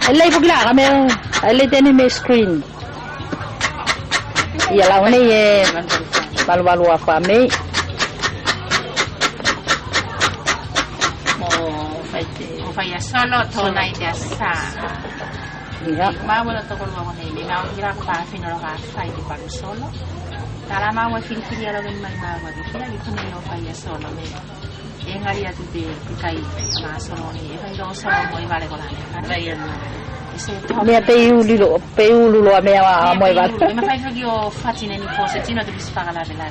Alay pagla kami alay din may screen. Iya lawan ni balu-balu apa may. Kaya solo tonay desa. Iya. Mau na to ko mo ni mau kira ko pa finalo ka fight di pag solo. Tala mau fil ya lo ben mai mau di kira di kuno no kaya solo me. Yang hari ya tuh kai sama solo ni. Yang dong solo mo ibale ko la. Kaya Mia peu lulo mea mo iba. Ma fai io faccio nei possettino di spara la bella.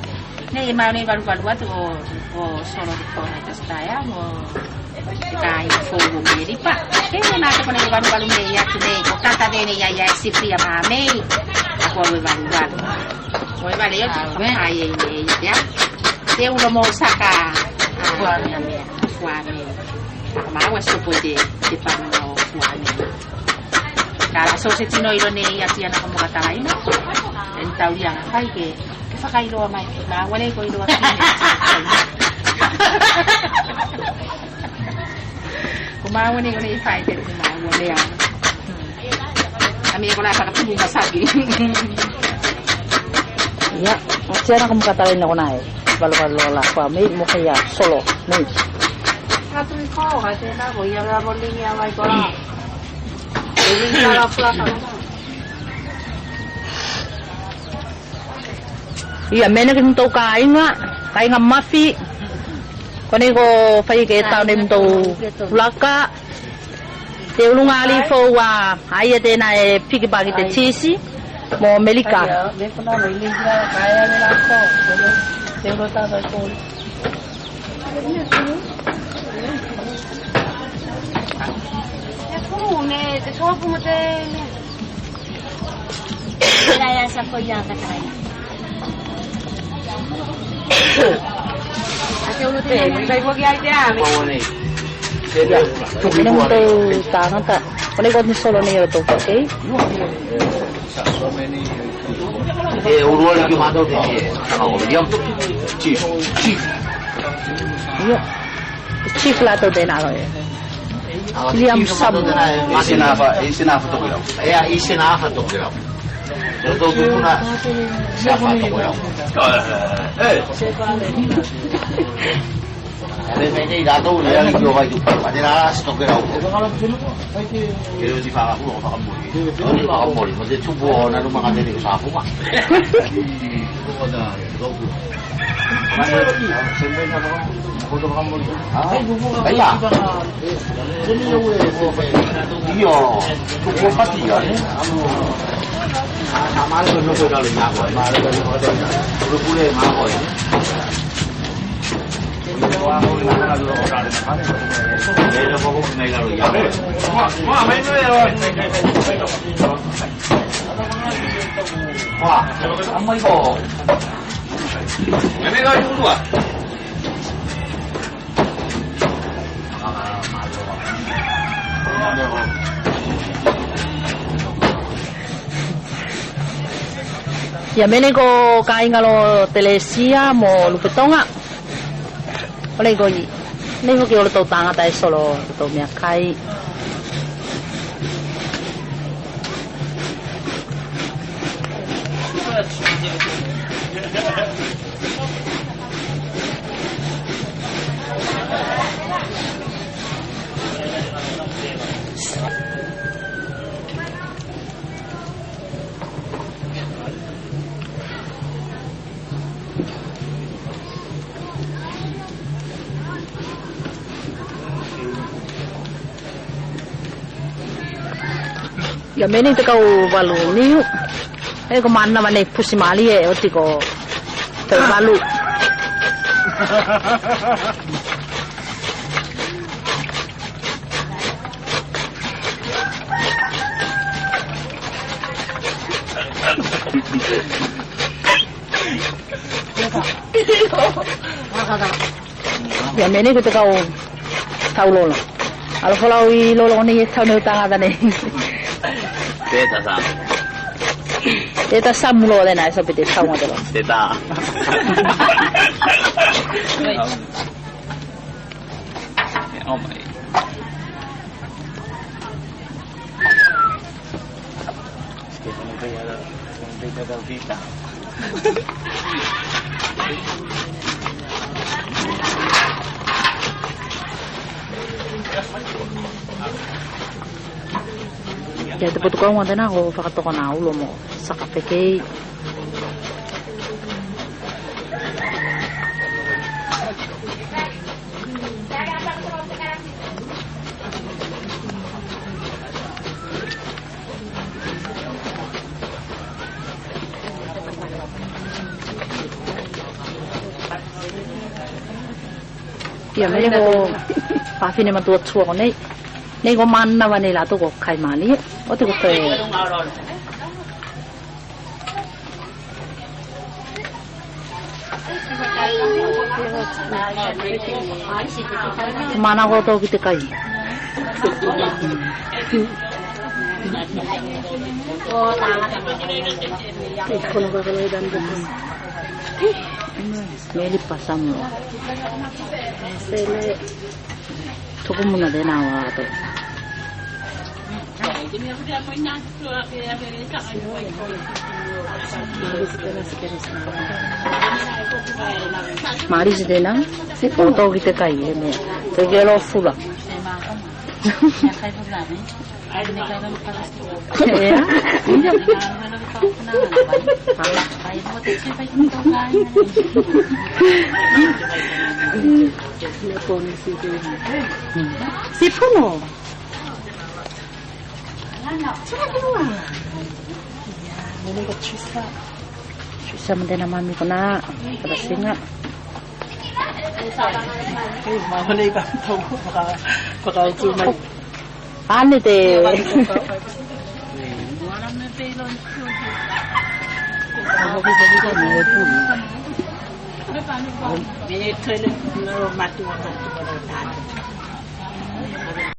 Nei ma nei balu tu o solo di fare questa ya mo kai fogo meri pa. Che non ha con il balu mei ya tu nei tata bene ya si fria ma mei. Ako mo balu. Mo iba le io ai ya. Se uno mo saka fuami. Ma questo poi ti fanno fuami. Kala so se tino ilo ne ya tia na kamu kata lain en tau yang kai ke fa kai lo mai na wale ko ilo kini kuma wale ko ni fai te kuma wale ya ami ko na pa ka pu masabi Ya, tia na kamu kata lain ako na balu-balu la pa may mo kaya solo may. Satu ko ka te na ko ya la boling ya mai ko la. Ini kalau pulang Iya, mena kin to kai nga mafi. Kone ko fai ke tau nem to laka. Te ulungali fo wa aia te na e piki bagi te chisi mo melika. me puna melinga kaya nila ko. Te lo ta da ko. Ne, te so como te era ya esa folla que trae. Hace uno tiene que ir a allá. Ini to tangan ta. Kone ko ni solo ni yo to, okay? uruan lagi mata udah kalau diam chief Iya. Chief la to de na lo. Liam Sam. Isinafa to kilo. Isinafa to kilo. Ito dulu na siapa to kilo. Ada saya dato ya lagi orang itu. Ada ras to kilo. Kilo di faka ko faka mo. Di faka mo, mo de tubo na rumah kada ni sa ako ma. Kaya, iya, cukup pasti ya. Sama ada nunggu kali ngaku, malah dari hotel, udah boleh ngaku ya. Wah, mau ngaku dulu orang ada mana? Dia mau naik kalau ya. Wah, main dulu ya. Wah, apa itu? Ini kau dulu ah. Ya mene ko kai ngalo telesia mo lupetonga. Ole ko yi. Ne ko ke ole to tanga tai solo to mia kai. Ya mene te kau balu ni. Ko manna mane pusimali e oti ko te balu. Ya mene ko te kau tau lolo. Alo kalau lolo ni tau ne tanga da ne. Teta samulo de na eso pete tau mo de lo. Teta. Oh my. kaya hindi ka daw kita. Kaya tapos ko ang wala na ako, pakato ko na ulo mo sa kape kay. Iya, may ko papi naman tuwa ko na. Nei ko man na nila to ko kay mali. O to ko to. Mana ko to kita kay. Oh, tangan. Ikaw na kakalay dan ko. Meli pasamo. Sele. Tuko muna din awa to. Maris din na. Si foto kita kay ne. Tegelo fula. Ya? Sipuno. Susah mendena mami ko na. Kasi nga. Mamalay ka ito. Baka sumay. Ano de? May trailer na matuwa.